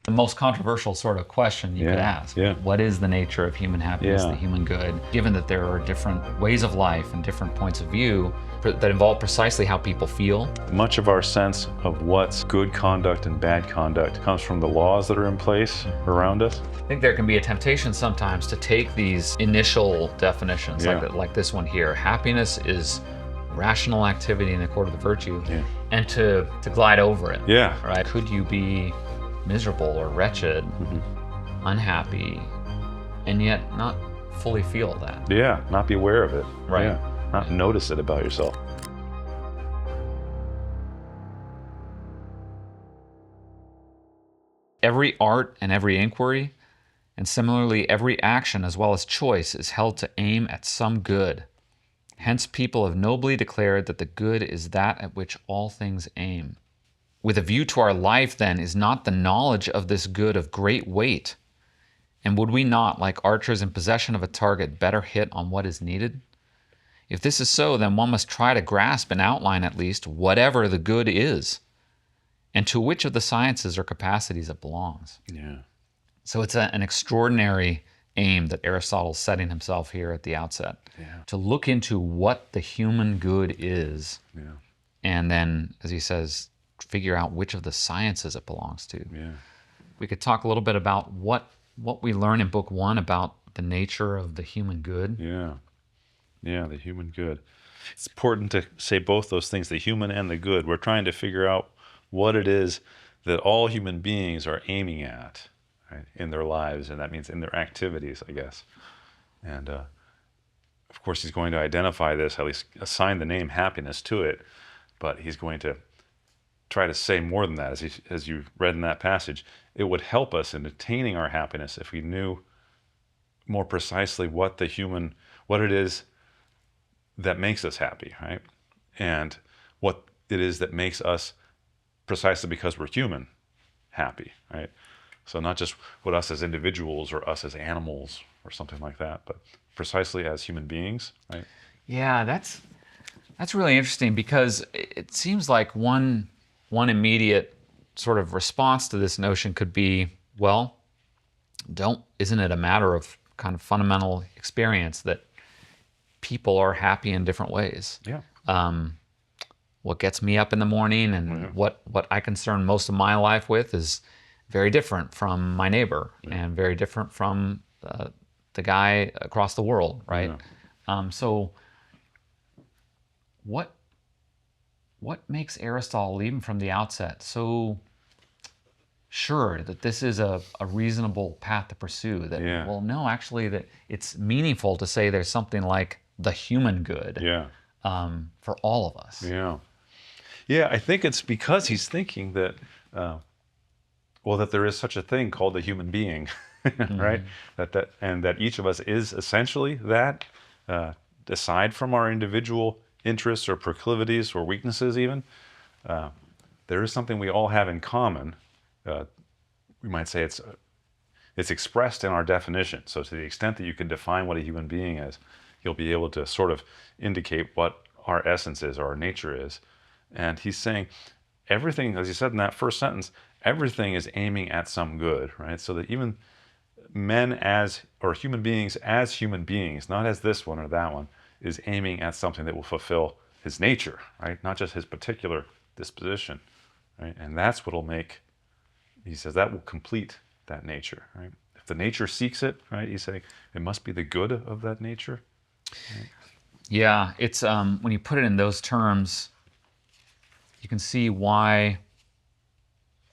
The most controversial sort of question you could ask. Yeah. What is the nature of human happiness, the human good? Given that there are different ways of life and different points of view that involve precisely how people feel. Much of our sense of what's good conduct and bad conduct comes from the laws that are in place around us. I think there can be a temptation sometimes to take these initial definitions, like this one here. Happiness is rational activity in accord with the virtue, and to glide over it. Yeah. Right? Could you be miserable or wretched, unhappy, and yet not fully feel that? Yeah, not be aware of it. Right. Yeah. Not notice it about yourself. Every art and every inquiry, and similarly every action as well as choice, is held to aim at some good. Hence people have nobly declared that the good is that at which all things aim. With a view to our life, then, is not the knowledge of this good of great weight? And would we not, like archers in possession of a target, better hit on what is needed? If this is so, then one must try to grasp in outline at least whatever the good is, and to which of the sciences or capacities it belongs. Yeah. So it's an extraordinary aim that Aristotle's setting himself here at the outset, to look into what the human good is, and then, as he says, figure out which of the sciences it belongs to. Yeah. We could talk a little bit about what we learn in Book 1 about the nature of the human good. Yeah. Yeah, the human good. It's important to say both those things, the human and the good. We're trying to figure out what it is that all human beings are aiming at, right, in their lives, and that means in their activities, I guess. And of course, he's going to identify this, at least assign the name happiness to it, but he's going to try to say more than that. As you read in that passage, it would help us in attaining our happiness if we knew more precisely what it is that makes us happy, right? And what it is that makes us, precisely because we're human, happy, right? So not just what us as individuals or us as animals or something like that, but precisely as human beings, right? Yeah, that's really interesting, because it seems like one immediate sort of response to this notion could be, well, isn't it a matter of kind of fundamental experience that people are happy in different ways? Yeah. What gets me up in the morning and what I concern most of my life with is very different from my neighbor and very different from the guy across the world, right? So what makes Aristotle, even from the outset, so sure that this is a reasonable path to pursue? That, well, no, actually, that it's meaningful to say there's something like the human good for all of us. Yeah, I think it's because he's thinking that, that there is such a thing called a human being, right? That each of us is essentially that, aside from our individual interests or proclivities or weaknesses even, there is something we all have in common. We might say it's expressed in our definition. So to the extent that you can define what a human being is, you'll be able to sort of indicate what our essence is or our nature is. And he's saying everything, as he said in that first sentence, everything is aiming at some good, right? So that even human beings as human beings, not as this one or that one, is aiming at something that will fulfill his nature, right? Not just his particular disposition, right? And that's what'll make, he says, that will complete that nature, right? If the nature seeks it, right, he's saying it must be the good of that nature. Right? Yeah, it's when you put it in those terms, you can see why.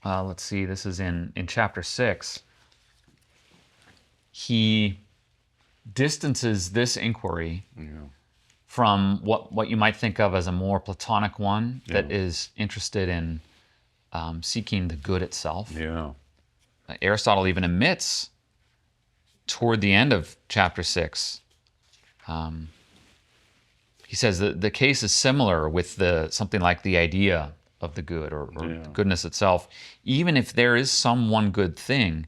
Let's see, this is in chapter 6. He distances this inquiry from what you might think of as a more Platonic one that is interested in seeking the good itself. Aristotle even admits toward the end of chapter 6, he says that the case is similar with something like the idea of the good or goodness itself. Even if there is some one good thing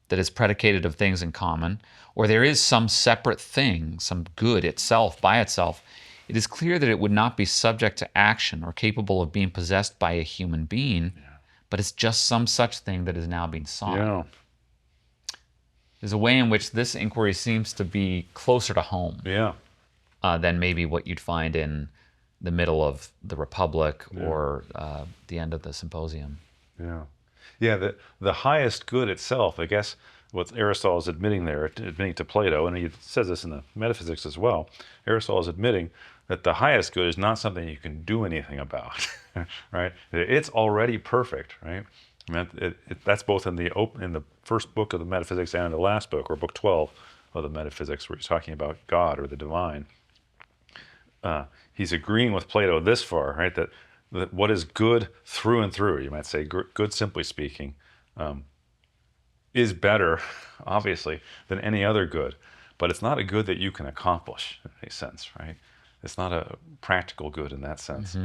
that is predicated of things in common, or there is some separate thing, some good itself by itself, it is clear that it would not be subject to action or capable of being possessed by a human being, but it's just some such thing that is now being sought. Yeah. There's a way in which this inquiry seems to be closer to home Yeah. than maybe what you'd find in the middle of the Republic or the end of the Symposium. Yeah. Yeah, the highest good itself, I guess what Aristotle is admitting there, admitting to Plato, and he says this in the Metaphysics as well, Aristotle is admitting that the highest good is not something you can do anything about, right? It's already perfect, right? I mean, that's both in the first book of the Metaphysics and in the last book, or book 12 of the Metaphysics, where he's talking about God or the divine. He's agreeing with Plato this far, right? That what is good through and through, you might say, good simply speaking, is better, obviously, than any other good. But it's not a good that you can accomplish in any sense, right? It's not a practical good in that sense.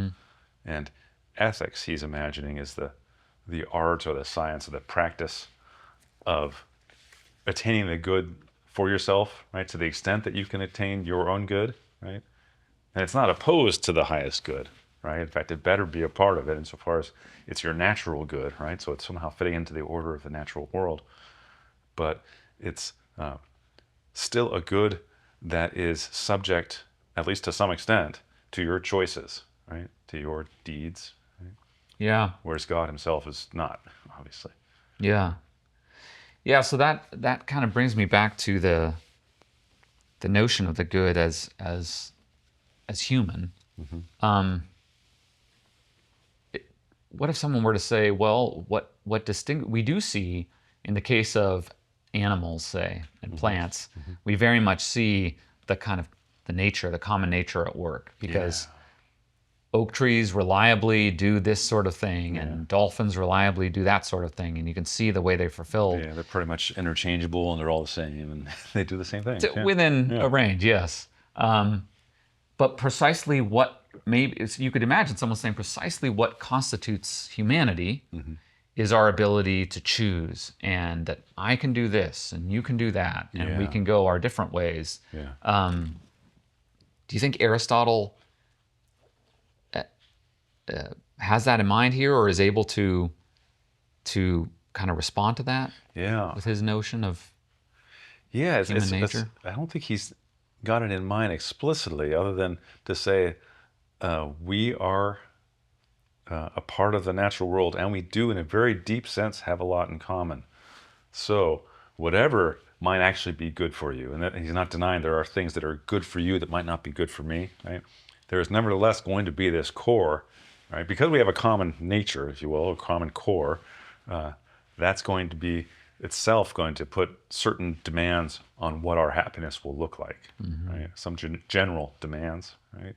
And ethics, he's imagining, is the art or the science or the practice of attaining the good for yourself, right? To the extent that you can attain your own good, right? And it's not opposed to the highest good, right? In fact, it better be a part of it insofar as it's your natural good, right? So it's somehow fitting into the order of the natural world. But it's still a good that is subject, at least to some extent, to your choices, right? To your deeds, right? Yeah. Whereas God himself is not, obviously. Yeah. Yeah, so that kind of brings me back to the notion of the good as human. What if someone were to say, well, we do see in the case of animals, say, and plants, we very much see the common nature at work, because oak trees reliably do this sort of thing, and dolphins reliably do that sort of thing, and you can see the way they fulfill. Yeah, they're pretty much interchangeable, and they're all the same, and they do the same thing. Within a range, yes. But precisely you could imagine someone saying precisely what constitutes humanity is our ability to choose, and that I can do this and you can do that, and we can go our different ways. Yeah. Do you think Aristotle has that in mind here, or is able to kind of respond to that with his notion of human nature? I don't think he's got it in mind explicitly, other than to say we are a part of the natural world, and we do, in a very deep sense, have a lot in common. So whatever might actually be good for you, and that he's not denying there are things that are good for you that might not be good for me, right? There is nevertheless going to be this core, right? Because we have a common nature, if you will, a common core, that's going to be itself going to put certain demands on what our happiness will look like, right? Some general demands, right?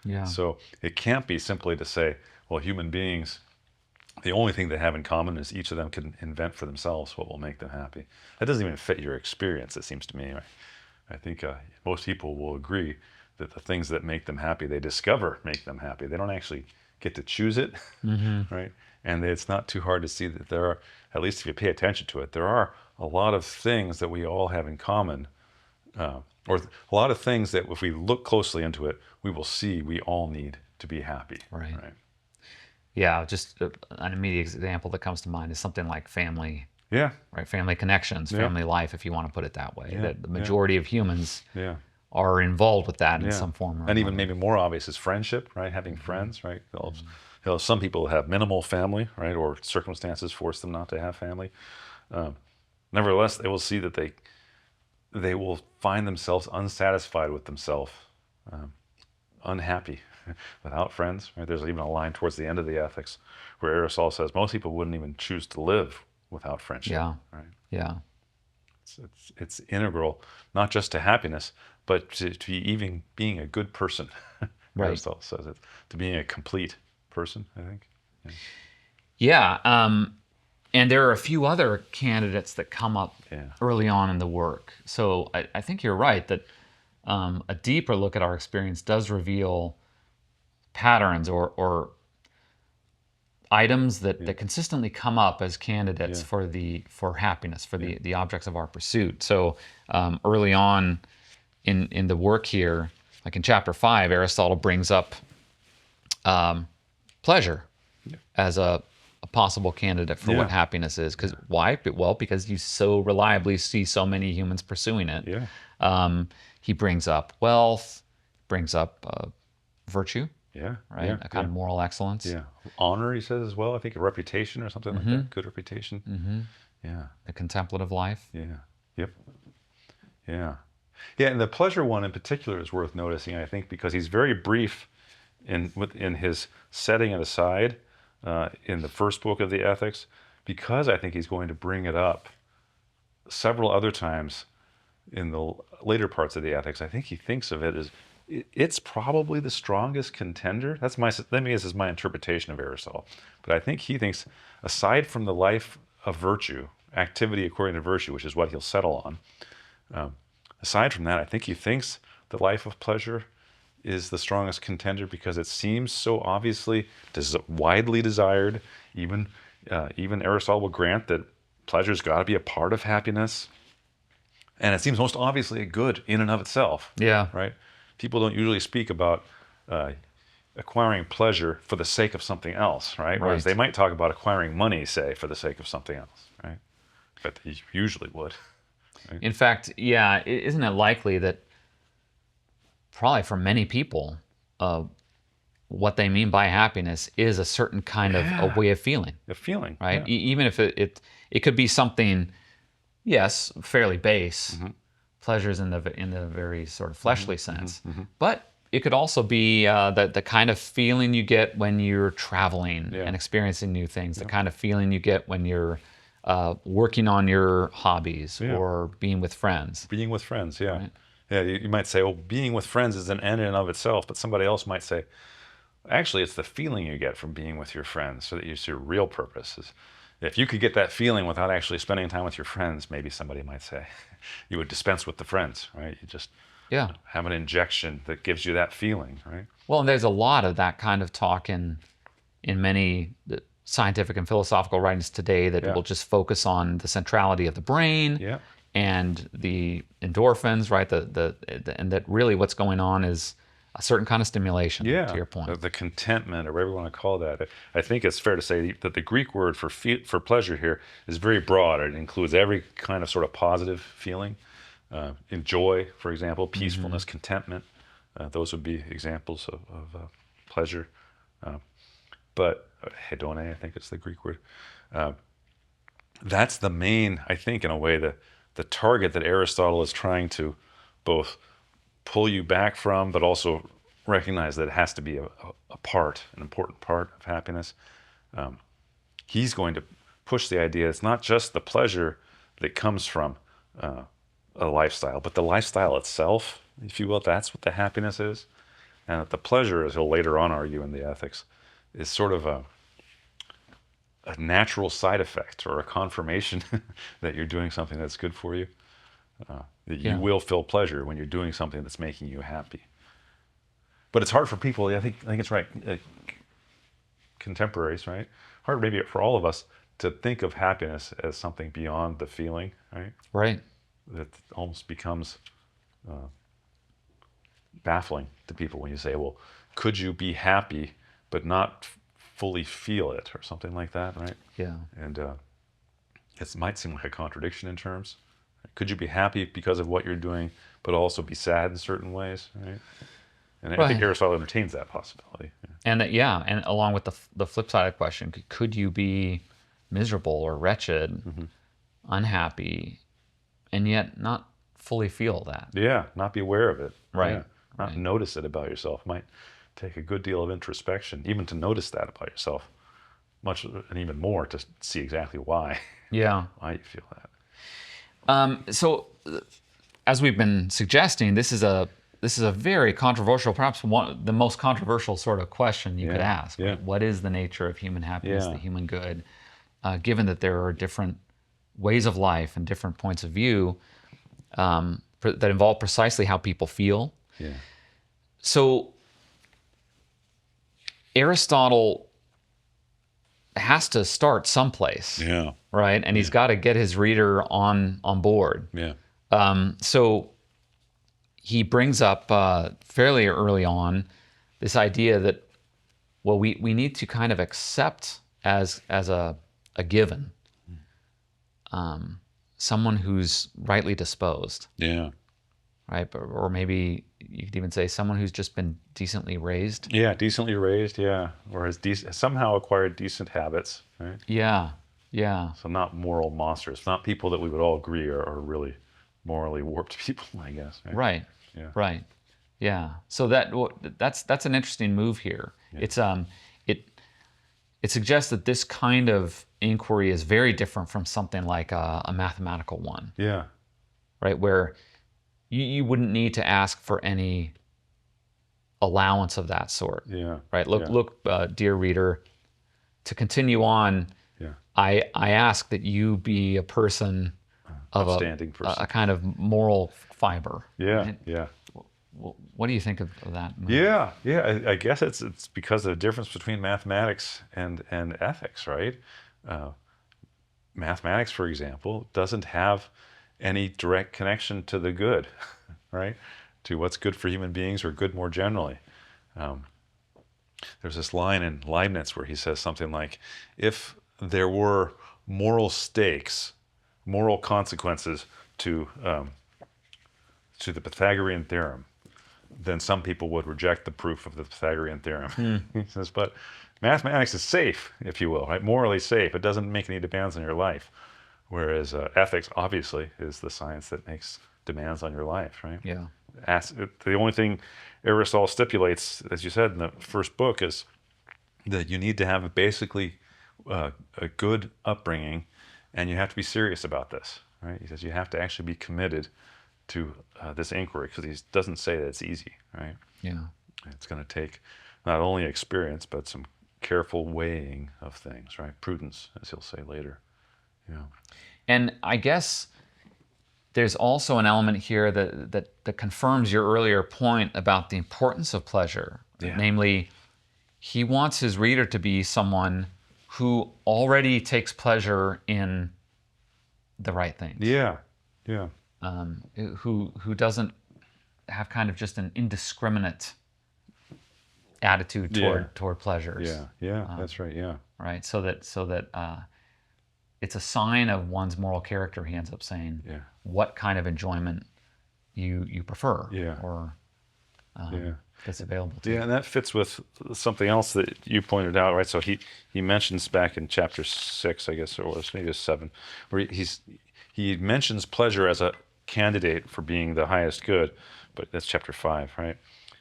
Yeah. So it can't be simply to say, well, human beings, the only thing they have in common is each of them can invent for themselves what will make them happy. That doesn't even fit your experience, it seems to me. Right? I think most people will agree that the things that make them happy, they discover make them happy. They don't actually get to choose it, right? And it's not too hard to see that there are, at least if you pay attention to it, there are a lot of things that we all have in common, or a lot of things that if we look closely into it, we will see we all need to be happy. Right. Yeah, just an immediate example that comes to mind is something like family. Yeah. Right, family connections, family life, if you want to put it that way. Yeah. That the majority of humans Yeah. are involved with that in some form or and even another. maybe more obvious is friendship, right? Having friends, right? Some people have minimal family, right? Or circumstances force them not to have family. Nevertheless, they will see that they will find themselves unsatisfied with themselves, unhappy without friends, right? There's even a line towards the end of the Ethics where Aristotle says most people wouldn't even choose to live without friendship. Yeah. Right? Yeah. It's integral, not just to happiness, but to even being a good person. Right. Aristotle says it, to being a complete person, I think. Yeah. And there are a few other candidates that come up early on in the work. So I think you're right that a deeper look at our experience does reveal patterns or items that consistently come up as candidates for happiness, for the objects of our pursuit. So early on in the work here, like in chapter 5, Aristotle brings up pleasure as a possible candidate for what happiness is. Because why? Well, because you so reliably see so many humans pursuing it. Yeah. He brings up wealth, brings up virtue, Yeah. right? Yeah. A kind of moral excellence. Yeah. Honor, he says as well. I think a reputation or something like that. Good reputation. Yeah. The contemplative life. Yeah. Yep. Yeah. Yeah. And the pleasure one in particular is worth noticing, I think, because he's very brief in his setting it aside in the first book of the Ethics, because I think he's going to bring it up several other times in the later parts of the Ethics. I think he thinks of it as it's probably the strongest contender. This is my interpretation of Aristotle. But I think he thinks, aside from the life of virtue, activity according to virtue, which is what he'll settle on, aside from that, I think he thinks the life of pleasure is the strongest contender because it seems so obviously widely desired. Even Aristotle will grant that pleasure's got to be a part of happiness. And it seems most obviously a good in and of itself. Yeah. Right? People don't usually speak about acquiring pleasure for the sake of something else, right? Whereas they might talk about acquiring money, say, for the sake of something else, right? But they usually would. Right? In fact, yeah, isn't it likely that probably for many people, what they mean by happiness is a certain kind of a way of feeling. A feeling, right? Yeah. Even if it could be something, yes, fairly base, pleasures in the very sort of fleshly sense, but it could also be the kind of feeling you get when you're traveling and experiencing new things, the kind of feeling you get when you're working on your hobbies or being with friends. Being with friends, yeah. Right? Yeah, you might say, well, being with friends is an end in and of itself, but somebody else might say, actually, it's the feeling you get from being with your friends, so that it's your real purpose. If you could get that feeling without actually spending time with your friends, maybe somebody might say, you would dispense with the friends, right? You just have an injection that gives you that feeling, right? Well, and there's a lot of that kind of talk in many scientific and philosophical writings today that will just focus on the centrality of the brain and the endorphins, right? And that really what's going on is a certain kind of stimulation, to your point. The contentment, or whatever you want to call that. I think it's fair to say that the Greek word for pleasure here is very broad. It includes every kind of sort of positive feeling. In joy, for example, peacefulness, contentment. Those would be examples of pleasure. But hedone, I think it's the Greek word. That's the main, I think, in a way, the target that Aristotle is trying to both pull you back from, but also recognize that it has to be an important part of happiness. He's going to push the idea it's not just the pleasure that comes from a lifestyle, but the lifestyle itself, if you will, that's what the happiness is. And that the pleasure, as he'll later on argue in the Ethics, is sort of a natural side effect or a confirmation that you're doing something that's good for you. That you will feel pleasure when you're doing something that's making you happy. But it's hard for people, I think it's right, contemporaries, right? Hard maybe for all of us to think of happiness as something beyond the feeling, right? Right. That almost becomes baffling to people when you say, well, could you be happy but not fully feel it, or something like that, right? Yeah. And it might seem like a contradiction in terms. Could you be happy because of what you're doing, but also be sad in certain ways, right? And I think Aristotle entertains that possibility. And and along with the flip side of the question, could you be miserable or wretched, unhappy, and yet not fully feel that? Yeah, not be aware of it. Right. Yeah. Not notice it about yourself. Might take a good deal of introspection, even to notice that about yourself, much and even more to see exactly why. Yeah. Why you feel that. So, as we've been suggesting, this is a very controversial, perhaps the most controversial sort of question you could ask. Yeah. Right? What is the nature of human happiness, the human good? Given that there are different ways of life and different points of view that involve precisely how people feel. Yeah. So, Aristotle has to start someplace. Yeah. Right? And he's got to get his reader on board. Yeah. So he brings up fairly early on this idea that, well, we need to kind of accept as a given, someone who's rightly disposed, Yeah. right? Or maybe you could even say someone who's just been decently raised. Yeah, decently raised, yeah, or has somehow acquired decent habits, right? Yeah, yeah, So not moral monsters, not people that we would all agree are really morally warped people, I guess, right? right, Yeah, right, yeah. So that's an interesting move here. yeah, It it suggests that this kind of inquiry is very different from something like a mathematical one, yeah, right? Where you wouldn't need to ask for any allowance of that sort, yeah, right? yeah, Dear reader, to continue on, yeah. I ask that you be a person of Upstanding person. a kind of moral fiber, Yeah, right? yeah. What do you think of that move? Yeah, yeah. I guess it's because of the difference between mathematics and ethics, right? Uh, Mathematics, for example, doesn't have any direct connection to the good, right? To what's good for human beings or good more generally. Um, there's this line in Leibniz where he says something like, if there were moral stakes, moral consequences to the Pythagorean theorem, then some people would reject the proof of the Pythagorean theorem. He says, but mathematics is safe, if you will, right? Morally safe. It doesn't make any demands on your life. Whereas ethics, obviously, is the science that makes demands on your life, right? Yeah. The only thing Aristotle stipulates, as you said in the first book, is that you need to have basically a good upbringing, and you have to be serious about this, right? He says you have to actually be committed to this inquiry, because he doesn't say that it's easy, right? Yeah. It's going to take not only experience, but some careful weighing of things, right? Prudence, as he'll say later. Yeah. And I guess there's also an element here that confirms your earlier point about the importance of pleasure. Yeah. Namely, he wants his reader to be someone who already takes pleasure in the right things. Yeah. Yeah. Who doesn't have kind of just an indiscriminate attitude toward pleasures. Yeah. Yeah. That's right. Yeah. Right. So that it's a sign of one's moral character. He ends up saying, Yeah. what kind of enjoyment you prefer, Yeah. or Yeah. that's available to you. Yeah, and that fits with something else that you pointed out, right? So he mentions back in chapter 6, I guess it was, maybe it was 7, where he mentions pleasure as a candidate for being the highest good, but that's chapter 5, right?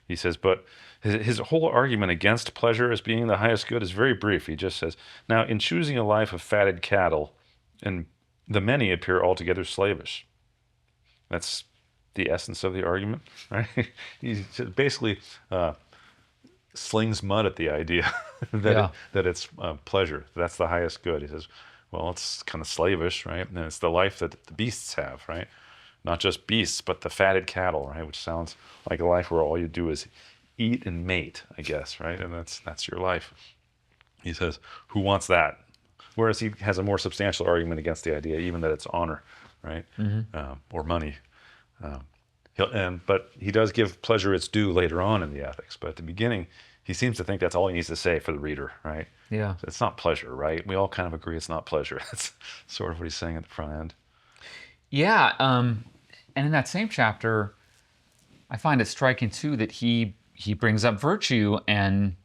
He says, but his whole argument against pleasure as being the highest good is very brief. He just says, now, in choosing a life of fatted cattle, and the many appear altogether slavish. That's the essence of the argument, right? He basically slings mud at the idea that it's pleasure. That's the highest good. He says, well, it's kind of slavish, right? And it's the life that the beasts have, right? Not just beasts, but the fatted cattle, right? Which sounds like a life where all you do is eat and mate, I guess, right? And that's your life. He says, who wants that? Whereas he has a more substantial argument against the idea, even that it's honor, right? Or money. But he does give pleasure its due later on in the ethics. But at the beginning, he seems to think that's all he needs to say for the reader, right? Yeah. So it's not pleasure, right? We all kind of agree it's not pleasure. That's sort of what he's saying at the front end. Yeah. And in that same chapter, I find it striking too that he brings up virtue and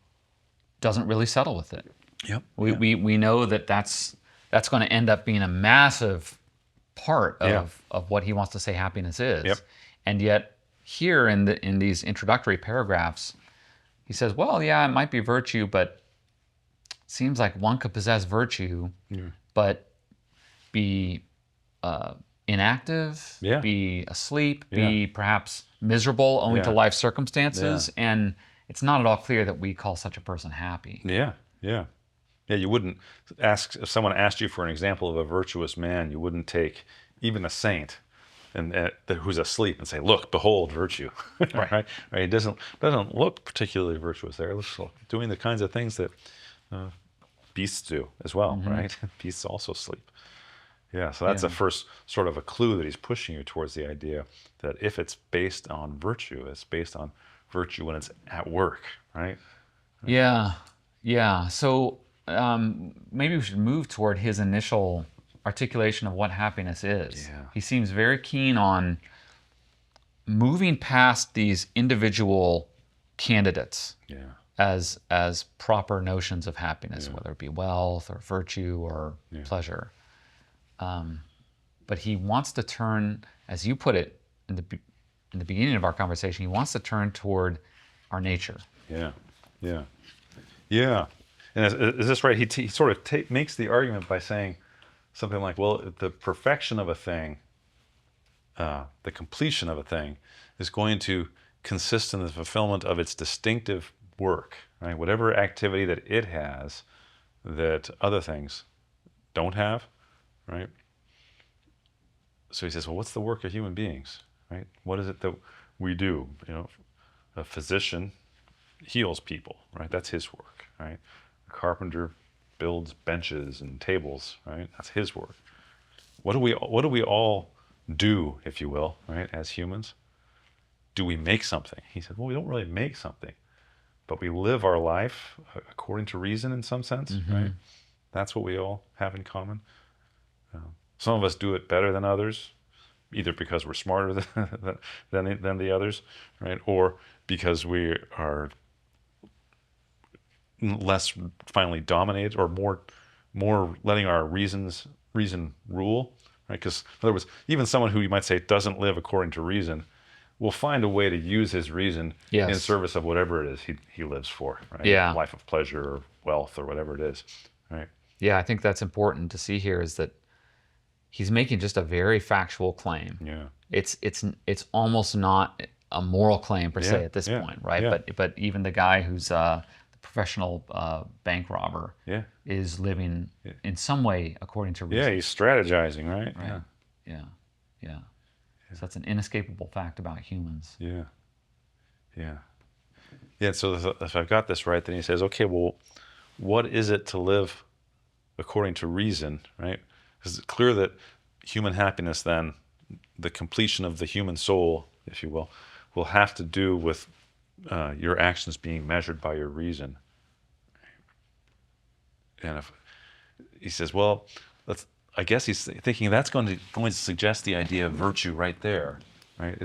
doesn't really settle with it. Yep. We know that's going to end up being a massive part of what he wants to say happiness is. Yep. And yet here in these introductory paragraphs, he says, well, yeah, it might be virtue, but it seems like one could possess virtue, but be inactive, be asleep, be perhaps miserable owing to life circumstances, and it's not at all clear that we call such a person happy. Yeah, yeah. Yeah, you wouldn't ask, if someone asked you for an example of a virtuous man, you wouldn't take even a saint and who's asleep and say, look, behold, virtue. Right? It doesn't look particularly virtuous there. It looks like doing the kinds of things that beasts do as well, right? Beasts also sleep. Yeah, so that's the first sort of a clue that he's pushing you towards the idea that if it's based on virtue, it's based on virtue when it's at work, right? Yeah, yeah. So maybe we should move toward his initial articulation of what happiness is. Yeah. He seems very keen on moving past these individual candidates Yeah. as proper notions of happiness, whether it be wealth or virtue or pleasure. But he wants to turn, as you put it in the beginning of our conversation, he wants to turn toward our nature. Yeah. Yeah. Yeah. And is this right? He sort of makes the argument by saying something like, well, the perfection of a thing, the completion of a thing, is going to consist in the fulfillment of its distinctive work, right? Whatever activity that it has that other things don't have, right? So he says, well, what's the work of human beings, right? What is it that we do? A physician heals people, right? That's his work, right? A carpenter builds benches and tables, right? That's his work. What do we all do, if you will, right? As humans, do we make something? He said, well, we don't really make something, but we live our life according to reason in some sense, right? That's what we all have in common. Some of us do it better than others, either because we're smarter than the others, right? Or because we are less finally dominated, or more letting our reason rule, right? Because in other words, even someone who you might say doesn't live according to reason will find a way to use his reason in service of whatever it is he lives for, right? Yeah. Life of pleasure or wealth or whatever it is, right? Yeah, I think that's important to see here, is that he's making just a very factual claim. Yeah. It's almost not a moral claim per se at this point, right? Yeah. But even the guy who's the professional bank robber is living in some way according to reason. Yeah, he's strategizing, right? Right. Yeah. So that's an inescapable fact about humans. Yeah. Yeah. Yeah. So if I've got this right, then he says, okay, well, what is it to live according to reason, right? Because it's clear that human happiness, then, the completion of the human soul, if you will have to do with your actions being measured by your reason. And if he says, well, I guess he's thinking that's going to suggest the idea of virtue right there, right?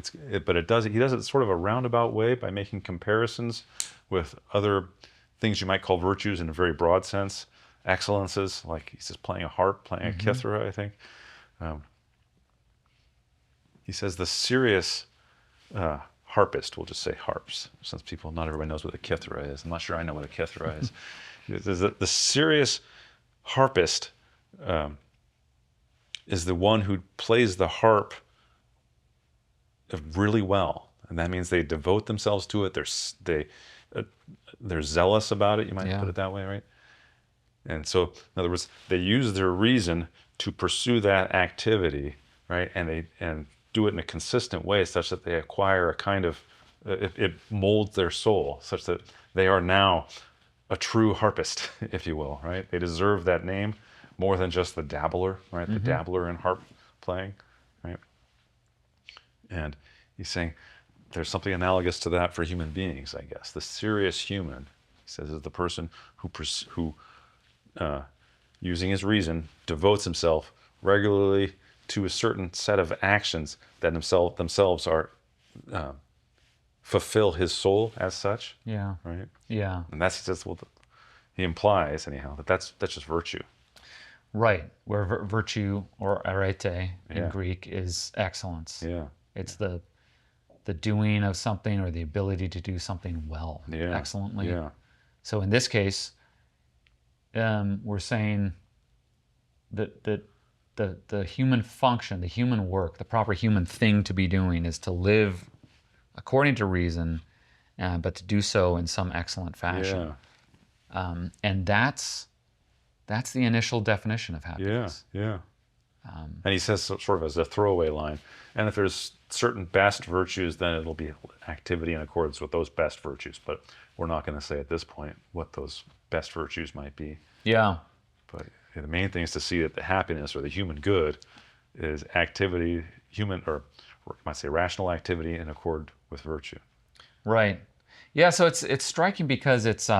But he does it sort of a roundabout way by making comparisons with other things you might call virtues in a very broad sense, excellences, like he says playing a harp, playing a kithara, I think. He says the serious harpist, we'll just say harps, since not everybody knows what a kithara is. I'm not sure I know what a kithara is. The serious harpist is the one who plays the harp really well, and that means they devote themselves to it. They're zealous about it. You might put it that way, right? And so, in other words, they use their reason to pursue that activity, right? And do it in a consistent way, such that they acquire a kind of it molds their soul, such that they are now a true harpist, if you will, right? They deserve that name more than just the dabbler, right? The dabbler in harp playing, right? And he's saying there's something analogous to that for human beings, I guess. The serious human, he says, is the person who using his reason, devotes himself regularly to a certain set of actions that themselves are fulfill his soul as such. Yeah. Right. Yeah. And that's just what he implies, anyhow. That's just virtue. Right. Where virtue, or arete in Greek, is excellence. Yeah. It's the doing of something, or the ability to do something well, excellently. Yeah. So in this case, we're saying that the human function, the human work, the proper human thing to be doing is to live according to reason, but to do so in some excellent fashion. Yeah. And that's the initial definition of happiness. Yeah. And he says sort of as a throwaway line, and if there's certain best virtues, then it'll be activity in accordance with those best virtues. But we're not going to say at this point what those best virtues might be. Yeah. But the main thing is to see that the happiness, or the human good, is activity, or you might say rational activity in accord with virtue. Right. Yeah. So it's striking because it's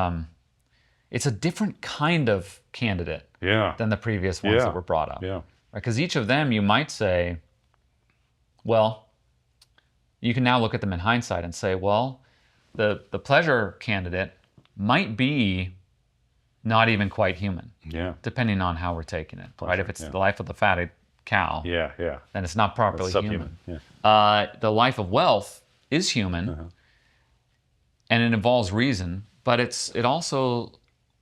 it's a different kind of candidate Yeah. than the previous ones that Yeah. were brought up. Yeah. Because each of them, you might say, well, you can now look at them in hindsight and say, well, the pleasure candidate might be not even quite human, Yeah. depending on how we're taking it. Right? Pleasure, If it's yeah. the life of the fatted cow, Yeah. Yeah. then it's not properly That's human. subhuman. Yeah. The life of wealth is human, and it involves reason, but it also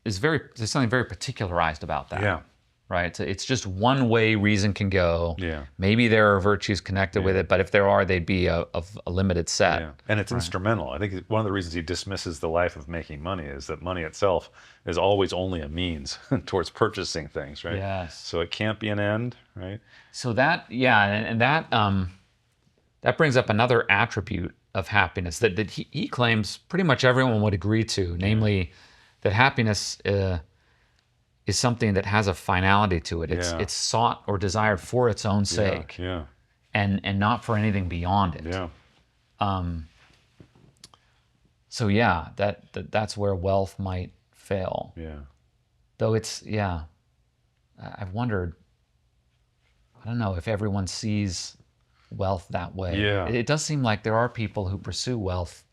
is there's something very particularized about that. Yeah. Right? It's just one way reason can go. Yeah. Maybe there are virtues connected with it, but if there are, they'd be of a limited set. Yeah. And it's instrumental. I think one of the reasons he dismisses the life of making money is that money itself is always only a means towards purchasing things, right? Yes. So it can't be an end, right? So that, yeah, and that brings up another attribute of happiness that he claims pretty much everyone would agree to, namely that happiness is something that has a finality to it. It's sought or desired for its own sake, Yeah. and not for anything beyond it. Yeah. So yeah, that's where wealth might fail. Yeah. Though I've wondered, I don't know if everyone sees wealth that way. Yeah. It does seem like there are people who pursue wealth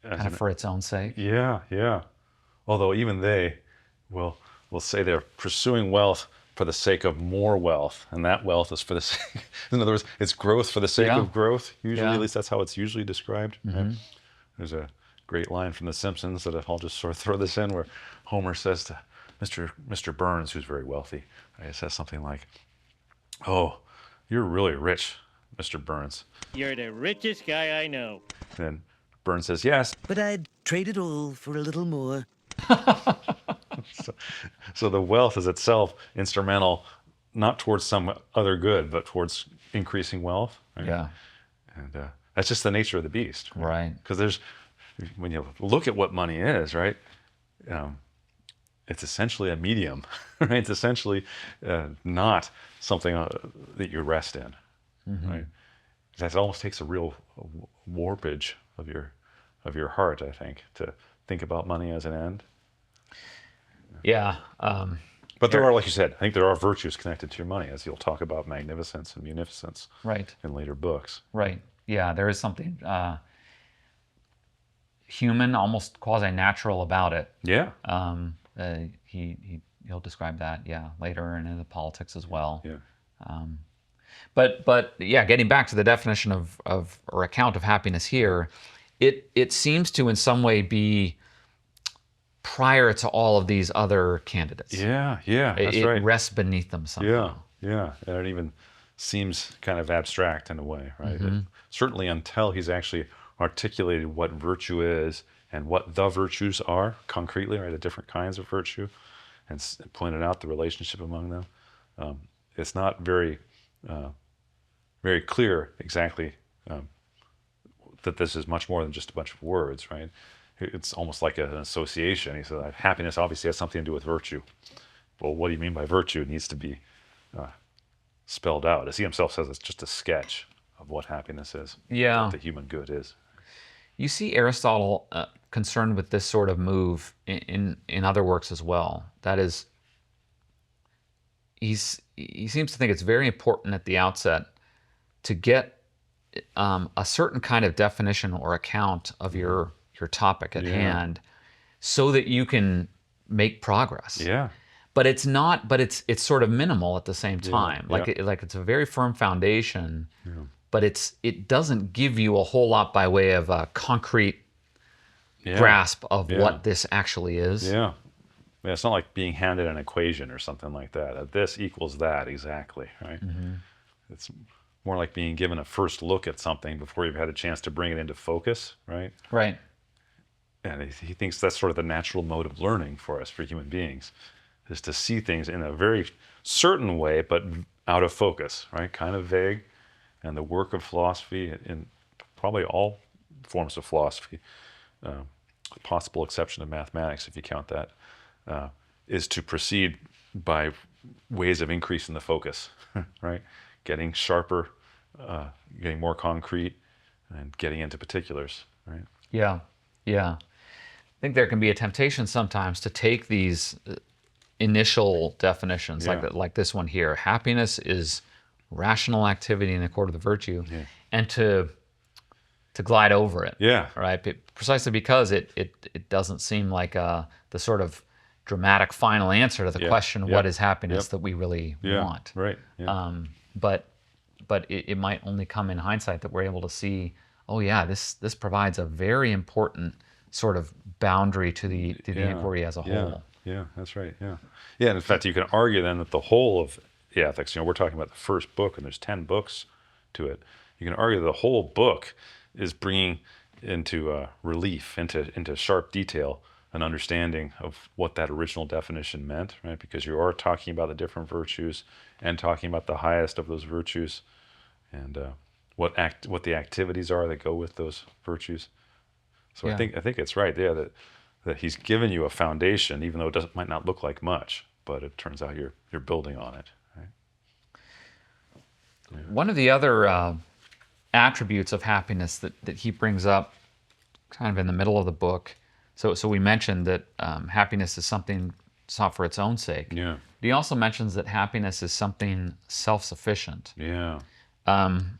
kind of for its own sake. Yeah. Yeah. Although even they will say they're pursuing wealth for the sake of more wealth, and that wealth is for the sake. In other words, it's growth for the sake of growth. Usually, at least that's how it's usually described. Right? There's a great line from The Simpsons that I'll just sort of throw this in, where Homer says to Mr. Burns, who's very wealthy, he says something like, "Oh, you're really rich, Mr. Burns." You're the richest guy I know. And Burns says, "Yes." But I'd trade it all for a little more. So the wealth is itself instrumental, not towards some other good, but towards increasing wealth. Right? Yeah. And that's just the nature of the beast. Right. Because when you look at what money is, right, it's essentially a medium, right? It's essentially not something that you rest in, right? That almost takes a real warpage of your heart, I think, to think about money as an end. Yeah. But there are, like you said, I think there are virtues connected to your money, as you'll talk about magnificence and munificence Right. in later books. Right. Yeah, there is something human, almost quasi-natural about it. Yeah. He'll describe that, later, and in the politics as well. Yeah. But yeah, getting back to the definition of or account of happiness here, it seems to in some way be prior to all of these other candidates. Yeah. That's it right. rests beneath them somehow. Yeah. And it even seems kind of abstract in a way, right? Certainly until he's actually articulated what virtue is and what the virtues are concretely, right? The different kinds of virtue, and pointed out the relationship among them. It's not very clear exactly that this is much more than just a bunch of words, right? It's almost like an association. He said happiness obviously has something to do with virtue. Well, what do you mean by virtue? It needs to be spelled out. As he himself says, it's just a sketch of what happiness is, what the human good is. You see Aristotle concerned with this sort of move in other works as well. That is, he seems to think it's very important at the outset to get a certain kind of definition or account of your topic at hand, so that you can make progress. Yeah. But it's not. But it's sort of minimal at the same time. Like it's a very firm foundation. But it doesn't give you a whole lot by way of a concrete grasp of what this actually is. Yeah. It's not like being handed an equation or something like that. This equals that exactly, right? It's more like being given a first look at something before you've had a chance to bring it into focus, right? Right. And he thinks that's sort of the natural mode of learning for us, for human beings, is to see things in a very certain way, but out of focus, right? Kind of vague. And the work of philosophy, in probably all forms of philosophy, possible exception of mathematics, if you count that, is to proceed by ways of increasing the focus, right? Getting sharper, getting more concrete, and getting into particulars, right? Yeah. think there can be a temptation sometimes to take these initial definitions like this one here. Happiness is rational activity in accord with the virtue, and to glide over it. Yeah. Right. Precisely because it doesn't seem like the sort of dramatic final answer to the question, what is happiness, that we really want. Right. Yeah. But it might only come in hindsight that we're able to see, oh yeah, this provides a very important sort of boundary to the inquiry as a whole. Yeah, that's right. Yeah. Yeah, and in fact, you can argue then that the whole of the ethics, we're talking about the first book, and there's 10 books to it. You can argue the whole book is bringing into relief, into sharp detail, an understanding of what that original definition meant, right? Because you are talking about the different virtues and talking about the highest of those virtues, and what the activities are that go with those virtues. So I think it's right, that he's given you a foundation, even though it might not look like much, but it turns out you're building on it. Right? Yeah. One of the other attributes of happiness that he brings up, kind of in the middle of the book. So we mentioned that happiness is something sought for its own sake. Yeah. But he also mentions that happiness is something self-sufficient. Yeah. And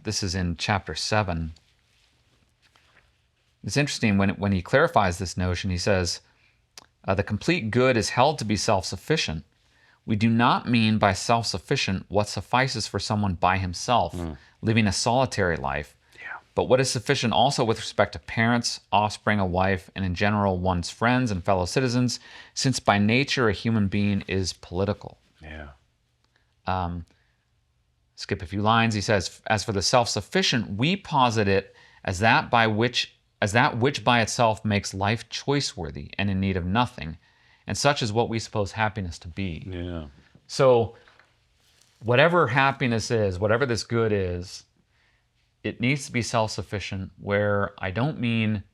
this is in chapter 7. It's interesting when he clarifies this notion. He says, the complete good is held to be self-sufficient. We do not mean by self-sufficient what suffices for someone by himself, living a solitary life, but what is sufficient also with respect to parents, offspring, a wife, and in general one's friends and fellow citizens, since by nature a human being is political. Yeah. Skip a few lines. He says, as for the self-sufficient, we posit it as that which by itself makes life choice-worthy and in need of nothing, and such is what we suppose happiness to be. Yeah. So whatever happiness is, whatever this good is, it needs to be self-sufficient, where I don't mean,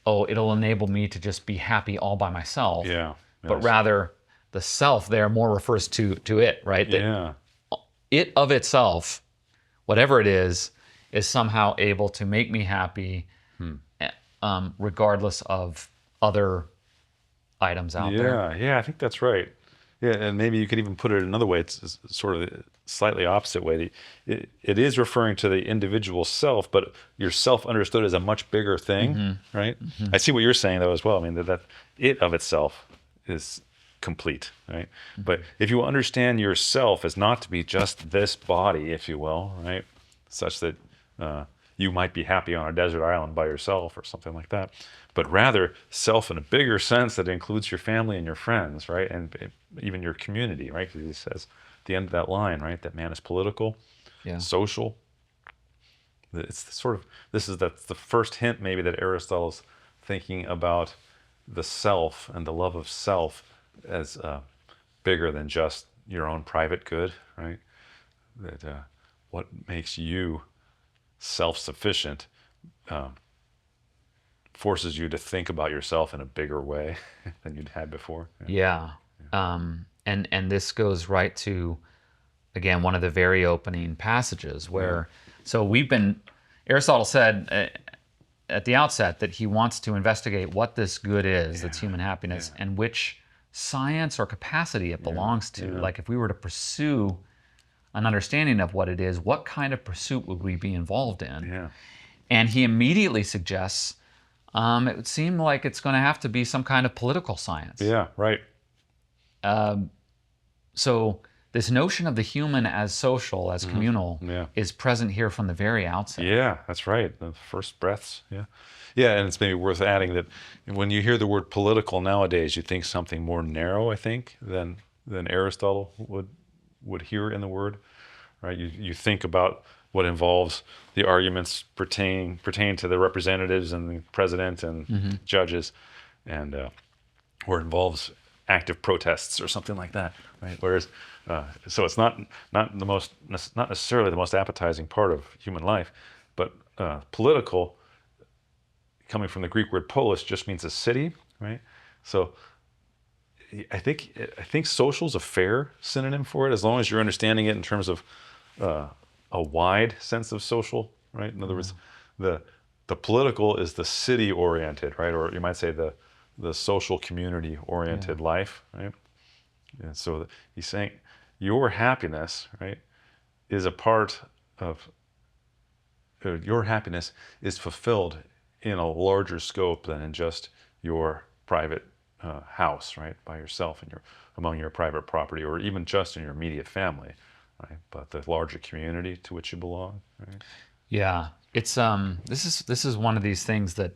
it'll enable me to just be happy all by myself. Yeah. But rather the self there more refers to it, right? That it of itself, whatever it is somehow able to make me happy, regardless of other items out there. Yeah, I think that's right. Yeah, and maybe you could even put it another way. It's sort of a slightly opposite way. It is referring to the individual self, but your self understood as a much bigger thing, right? Mm-hmm. I see what you're saying, though, as well. I mean, that it of itself is complete, right? Mm-hmm. But if you understand yourself as not to be just this body, if you will, right, such that you might be happy on a desert island by yourself or something like that, but rather self in a bigger sense that includes your family and your friends, right? And even your community, right? Because he says at the end of that line, right, that man is political, social. It's that's the first hint maybe that Aristotle's thinking about the self and the love of self as bigger than just your own private good, right? That what makes you self-sufficient forces you to think about yourself in a bigger way than you'd had before. Yeah. And this goes right to, again, one of the very opening passages where, so Aristotle said at the outset that he wants to investigate what this good is, that's human happiness, and which science or capacity it belongs to. Like if we were to pursue an understanding of what it is, what kind of pursuit would we be involved in? Yeah. And he immediately suggests it would seem like it's going to have to be some kind of political science. Yeah, right. So this notion of the human as social, as communal, is present here from the very outset. Yeah, that's right. The first breaths. Yeah. Yeah, and it's maybe worth adding that when you hear the word political nowadays, you think something more narrow, I think, than Aristotle would hear in the word, right? You think about what involves the arguments pertain to the representatives and the president and judges, and or involves active protests or something like that, right? Whereas, so it's not necessarily the most appetizing part of human life, but political, coming from the Greek word polis, just means a city, right? So I think social is a fair synonym for it, as long as you're understanding it in terms of a wide sense of social, right? In other words, The political is the city oriented, right? Or you might say the social community oriented life, right? And so he's saying your happiness, right, is a part of your happiness is fulfilled in a larger scope than in just your private house, right, by yourself and among your private property, or even just in your immediate family, right? But the larger community to which you belong, right? Yeah, it's this is one of these things that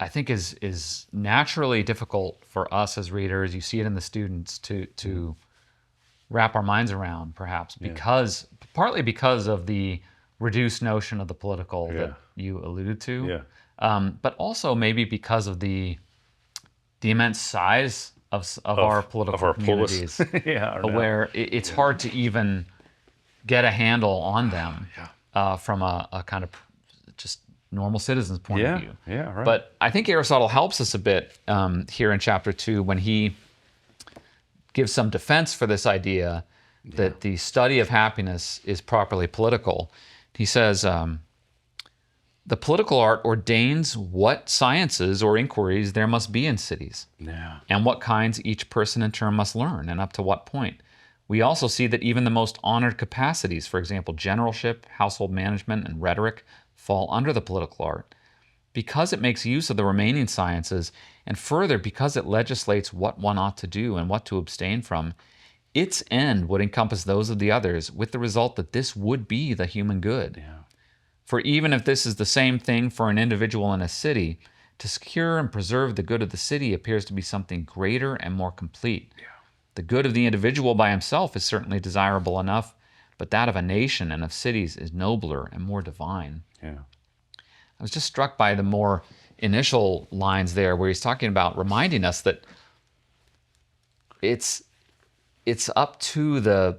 I think is naturally difficult for us as readers. You see it in the students to wrap our minds around, perhaps partly because of the reduced notion of the political that you alluded to, but also maybe because of the immense size of our political communities, where it's hard to even get a handle on them from a kind of just normal citizen's point of view. Yeah, right. But I think Aristotle helps us a bit here in chapter 2 when he gives some defense for this idea that the study of happiness is properly political. He says, the political art ordains what sciences or inquiries there must be in cities, and what kinds each person in turn must learn, and up to what point. We also see that even the most honored capacities, for example, generalship, household management, and rhetoric, fall under the political art. Because it makes use of the remaining sciences, and further because it legislates what one ought to do and what to abstain from, its end would encompass those of the others, with the result that this would be the human good. For even if this is the same thing for an individual in a city, to secure and preserve the good of the city appears to be something greater and more complete. The good of the individual by himself is certainly desirable enough, but that of a nation and of cities is nobler and more divine. I was just struck by the more initial lines there where he's talking about reminding us that it's up to the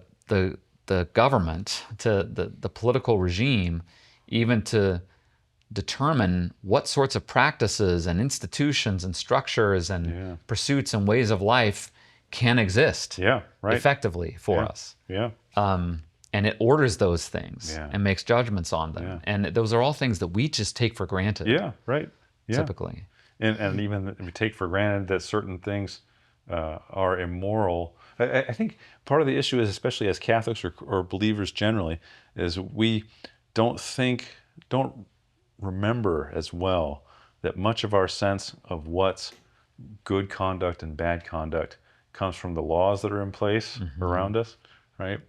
government, to the political regime, even to determine what sorts of practices and institutions and structures and pursuits and ways of life can exist effectively for us. And it orders those things and makes judgments on them. And those are all things that we just take for granted. Typically. And even we take for granted that certain things are immoral. I think part of the issue is, especially as Catholics or believers generally, is we don't remember as well that much of our sense of what's good conduct and bad conduct comes from the laws that are in place around us, right?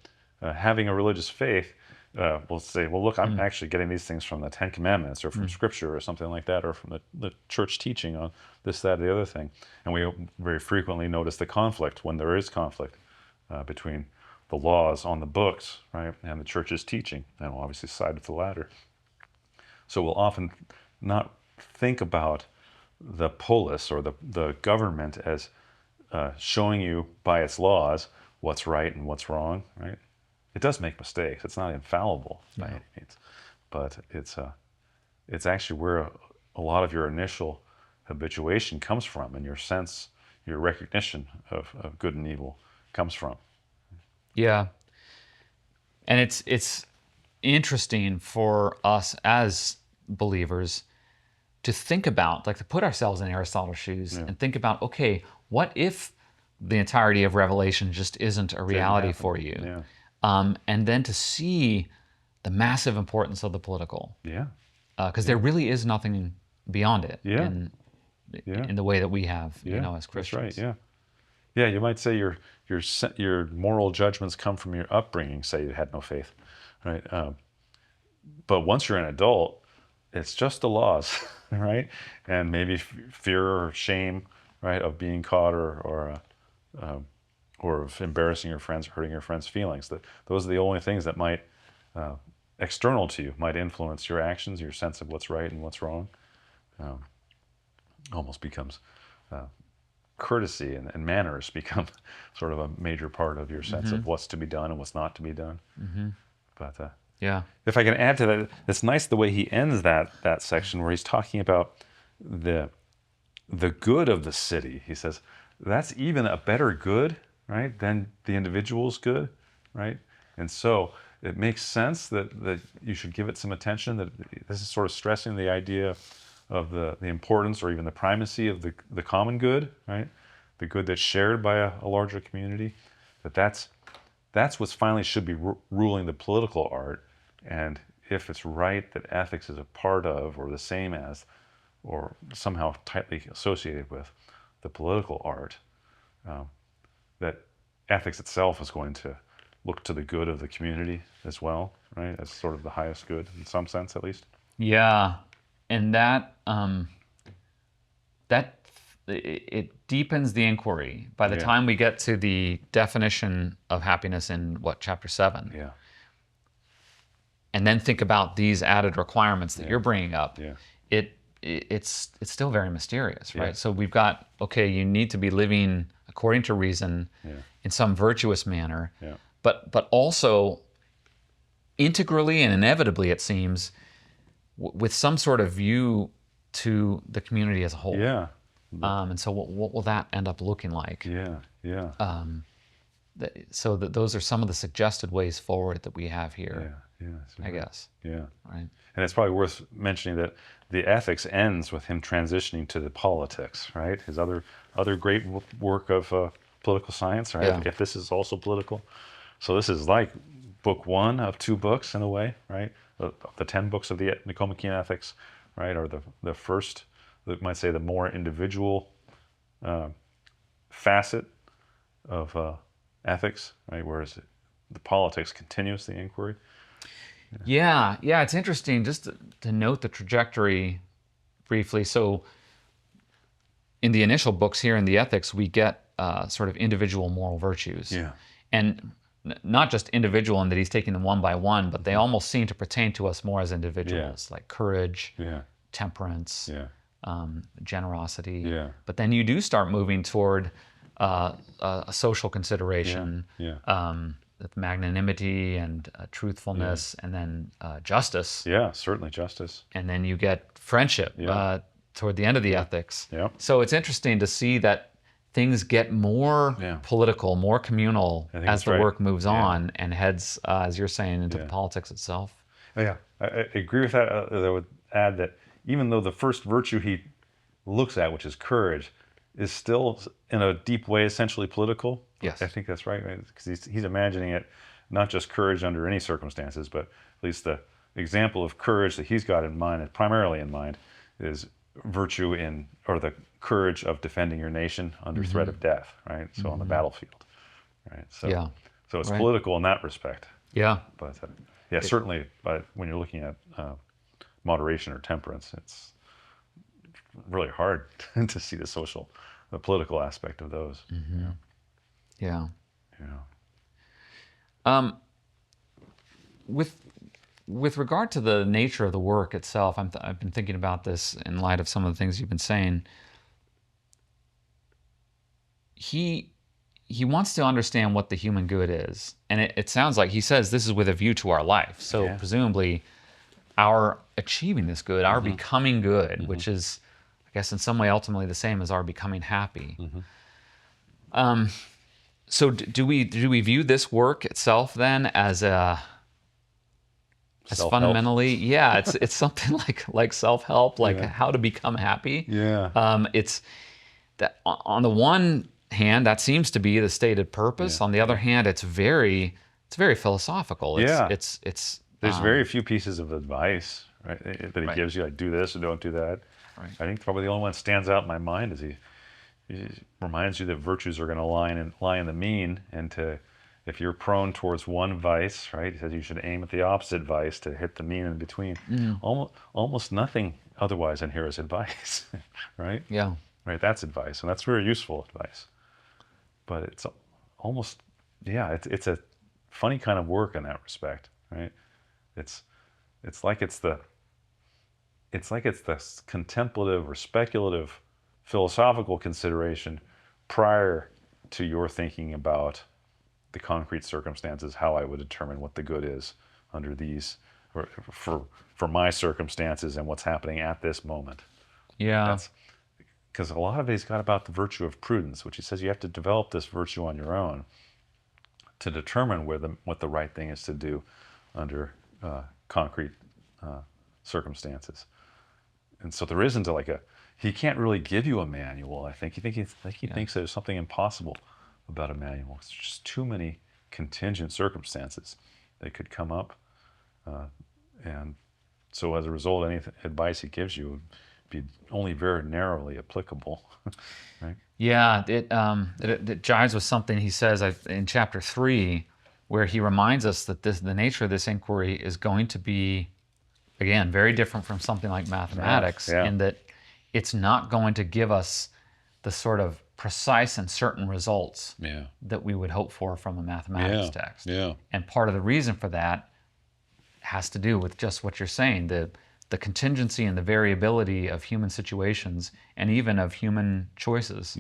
Having a religious faith, we'll say, well, look, I'm actually getting these things from the Ten Commandments or from Scripture or something like that, or from the church teaching on this, that, or the other thing. And we very frequently notice the conflict when there is conflict between the laws on the books, right, and the church's teaching, and we'll obviously side with the latter. So we'll often not think about the polis or the government as showing you by its laws what's right and what's wrong, right? It does make mistakes. It's not infallible by any means, but it's actually where a lot of your initial habituation comes from, and your sense, your recognition of good and evil comes from. Yeah, and it's interesting for us as believers to think about, like to put ourselves in Aristotle's shoes and think about, okay, what if the entirety of Revelation just isn't a reality for you? And then to see the massive importance of the political. Because there really is nothing beyond it in the way that we have, as Christians. That's right, yeah, you might say your moral judgments come from your upbringing, say you had no faith, right? But once you're an adult, it's just the laws, right? And maybe fear or shame, right, of being caught or of embarrassing your friends, hurting your friends' feelings. Those are the only things that might, external to you, might influence your actions, your sense of what's right and what's wrong. Almost becomes courtesy and manners become sort of a major part of your sense of what's to be done and what's not to be done. But if I can add to that, it's nice the way he ends that section where he's talking about the good of the city. He says that's even a better good, right, than the individual's good, right? And so it makes sense that you should give it some attention, that this is sort of stressing the idea of the importance or even the primacy of the common good, right? The good that's shared by a larger community. That's what finally should be ruling the political art. And if it's right that ethics is a part of or the same as or somehow tightly associated with the political art, that ethics itself is going to look to the good of the community as well, right? As sort of the highest good in some sense, at least. Yeah, and that it deepens the inquiry by the Yeah. time we get to the definition of happiness in chapter 7. Yeah. And then think about these added requirements that Yeah. you're bringing up. Yeah. It's still very mysterious, right? Yeah. So we've got, okay, you need to be living according to reason, Yeah. in some virtuous manner, Yeah. but also integrally and inevitably, it seems, with some sort of view to the community as a whole. Yeah. And so what will that end up looking like? Yeah. Yeah. So those are some of the suggested ways forward that we have here, Yeah. I guess. Yeah. Right. And it's probably worth mentioning that the ethics ends with him transitioning to the politics, right? His other great work of political science, right? Yeah. If this is also political. So this is like book 1 of 2 books in a way, right? The 10 books of the Nicomachean Ethics, right, are the first, you might say, the more individual facet of ethics, right? Whereas the politics continues the inquiry. Yeah, it's interesting just to note the trajectory briefly. So in the initial books here in the Ethics, we get sort of individual moral virtues. Yeah. And not just individual in that he's taking them one by one, but they almost seem to pertain to us more as individuals, like courage, Yeah. temperance, Yeah. generosity. Yeah. But then you do start moving toward a social consideration, with magnanimity and truthfulness, and then justice. Yeah, certainly justice. And then you get friendship toward the end of the ethics. Yeah. So it's interesting to see that things get more Yeah. political, more communal I think as that's the right. work moves Yeah. on and heads, as you're saying, into the Yeah. politics itself. Oh, yeah, I agree with that. I would add that even though the first virtue he looks at, which is courage, is still in a deep way essentially political. Yes. I think that's right? Because he's imagining it not just courage under any circumstances, but at least the example of courage that he's got in mind, primarily in mind, is virtue or the courage of defending your nation under threat of death, right? So on the battlefield, right? So, Yeah. so it's Right. political in that respect. Yeah. But certainly, but when you're looking at moderation or temperance, it's really hard to see the political aspect of those. Yeah. Yeah. With regard to the nature of the work itself, I've been thinking about this in light of some of the things you've been saying. He wants to understand what the human good is, and it sounds like he says this is with a view to our life. So Yeah. presumably, our achieving this good, our becoming good, which is, I guess, in some way ultimately the same as our becoming happy. So do we view this work itself then as Self-help. fundamentally, it's something like self-help, like how to become happy. Yeah. It's that on the one hand, that seems to be the stated purpose. On the other hand, it's very philosophical. It's There's very few pieces of advice, right, that he gives you, like do this or don't do that. Right. I think probably the only one that stands out in my mind is he reminds you that virtues are going to lie in the mean, and if you're prone towards one vice, right, he says you should aim at the opposite vice to hit the mean in between. Almost nothing otherwise in here is advice, right? Yeah. Right, that's advice, and that's very useful advice. But it's almost, it's a funny kind of work in that respect, right? It's like it's the contemplative or speculative philosophical consideration prior to your thinking about the concrete circumstances, how I would determine what the good is under these, or for my circumstances and what's happening at this moment. Yeah. Because a lot of it he's got about the virtue of prudence, which he says you have to develop this virtue on your own to determine what the right thing is to do under concrete circumstances. And so there isn't he can't really give you a manual. I think he thinks there's something impossible about a manual. It's just too many contingent circumstances that could come up, and so as a result, any advice he gives you would be only very narrowly applicable, right? Yeah, it jives with something he says in chapter 3, where he reminds us that the nature of this inquiry is going to be, again, very different from something like mathematics, in that it's not going to give us the sort of precise and certain results that we would hope for from a mathematics text. And part of the reason for that has to do with just what you're saying, the contingency and the variability of human situations and even of human choices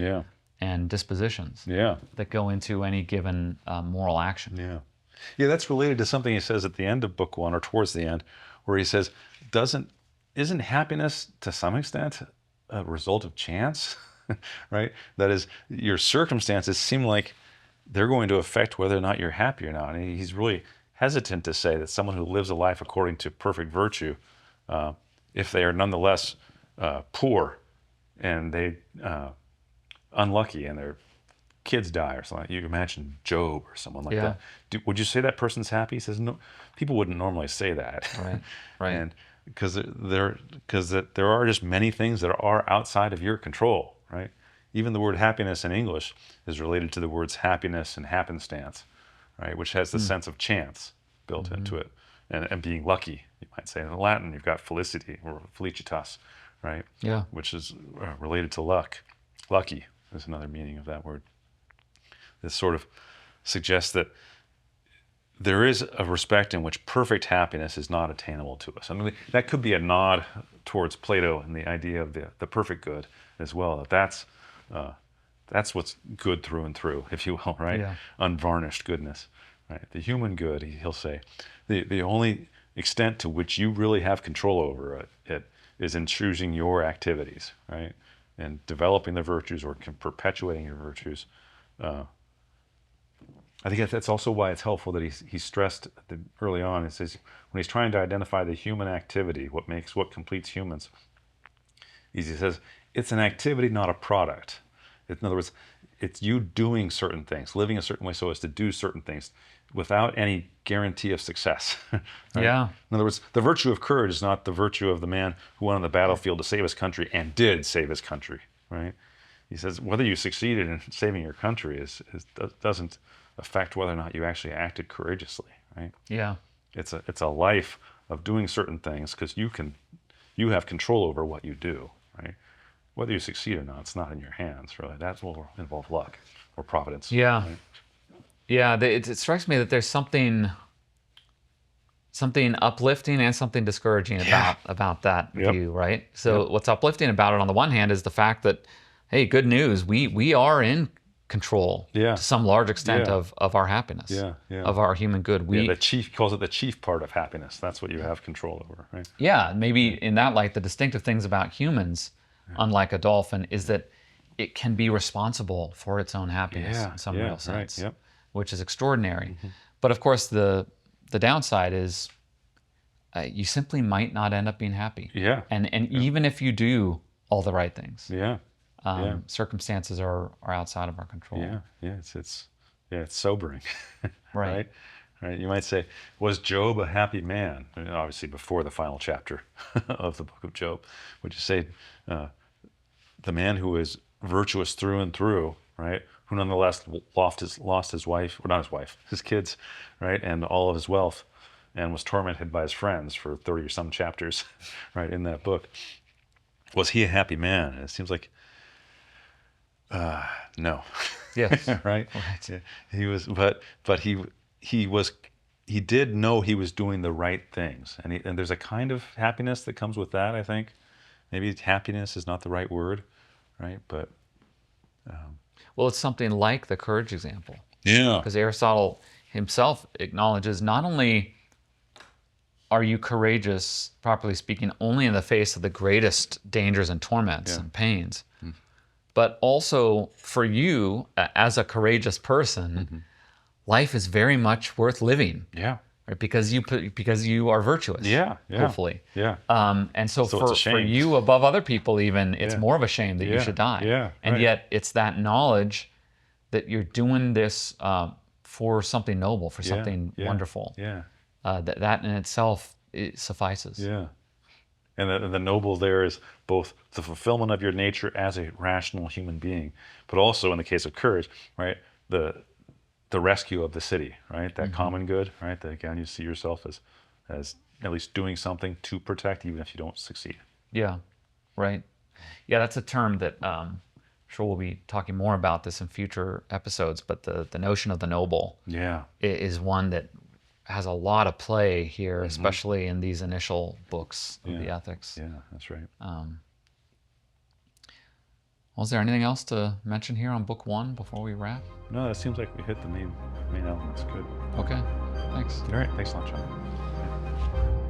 and dispositions that go into any given moral action. Yeah, that's related to something he says at the end of book 1, or towards the end, where he says, isn't happiness to some extent a result of chance? Right? That is, your circumstances seem like they're going to affect whether or not you're happy or not. And he's really hesitant to say that someone who lives a life according to perfect virtue, if they are nonetheless poor and they unlucky and their kids die or something, you imagine Job or someone like that. Would you say that person's happy? He says no. People wouldn't normally say that, right? And because there are just many things that are outside of your control, right? Even the word happiness in English is related to the words happiness and happenstance, right? Which has the sense of chance built into it, and being lucky, you might say. In Latin, you've got felicity or felicitas, right? Yeah. Which is related to luck. Lucky is another meaning of that word. This sort of suggests that there is a respect in which perfect happiness is not attainable to us. I mean, that could be a nod towards Plato and the idea of the perfect good as well. That's what's good through and through, if you will, right? Unvarnished goodness, right? The human good, he'll say, the only extent to which you really have control over it is in choosing your activities, right? And developing the virtues or perpetuating your virtues. I think that's also why it's helpful that he stressed early on. It says when he's trying to identify the human activity, what completes humans, he says it's an activity, not a product. In other words, it's you doing certain things, living a certain way so as to do certain things without any guarantee of success. Right? Yeah. In other words, the virtue of courage is not the virtue of the man who went on the battlefield to save his country and did save his country. Right? He says whether you succeeded in saving your country doesn't affect whether or not you actually acted courageously, right? Yeah. It's a life of doing certain things because you have control over what you do, right? Whether you succeed or not, it's not in your hands, really. That will involve luck or providence. Yeah. Right? Yeah. It strikes me that there's something uplifting and something discouraging about that view, right? So what's uplifting about it on the one hand is the fact that, hey, good news, we are in control to some large extent of our happiness, of our human good. He calls it the chief part of happiness. That's what you have control over, right? Yeah, maybe in that light, the distinctive things about humans, unlike a dolphin, is that it can be responsible for its own happiness in some real sense, which is extraordinary. But of course, the downside is you simply might not end up being happy. And even if you do all the right things. Circumstances are outside of our control. It's sobering, right? Right. You might say, was Job a happy man? I mean, obviously, before the final chapter of the book of Job, would you say the man who is virtuous through and through, right? Who nonetheless lost his wife, or not his wife, his kids, right, and all of his wealth, and was tormented by his friends for 30 or some chapters, right, in that book. Was he a happy man? And it seems like no. Yes. Right. Yeah. He was, but he did know he was doing the right things, and there's a kind of happiness that comes with that. I think maybe happiness is not the right word, right? But well, it's something like the courage example. Yeah. Because Aristotle himself acknowledges not only are you courageous, properly speaking, only in the face of the greatest dangers and torments and pains, but also for you as a courageous person, life is very much worth living. Yeah. right? Because you are virtuous. Yeah, yeah. Hopefully. Yeah. And so, So it's a for shame. you above other people, even it's Yeah. more of a shame that you Yeah, should die. yeah, And right. yet it's that knowledge that you're doing this for something noble, for something yeah, wonderful. Yeah. That in itself it suffices. Yeah. And the noble there is both the fulfillment of your nature as a rational human being, but also in the case of courage, right, the rescue of the city, right, that common good, right, that again you see yourself as at least doing something to protect, even if you don't succeed. Yeah, right. Yeah, that's a term that I'm sure we'll be talking more about this in future episodes, but the notion of the noble Yeah. is one that has a lot of play here, especially in these initial books of the ethics. Yeah, that's right. Well, is there anything else to mention here on book 1 before we wrap? No, it seems like we hit the main elements. Good. Okay, thanks. All right. Thanks a lot, John. Yeah.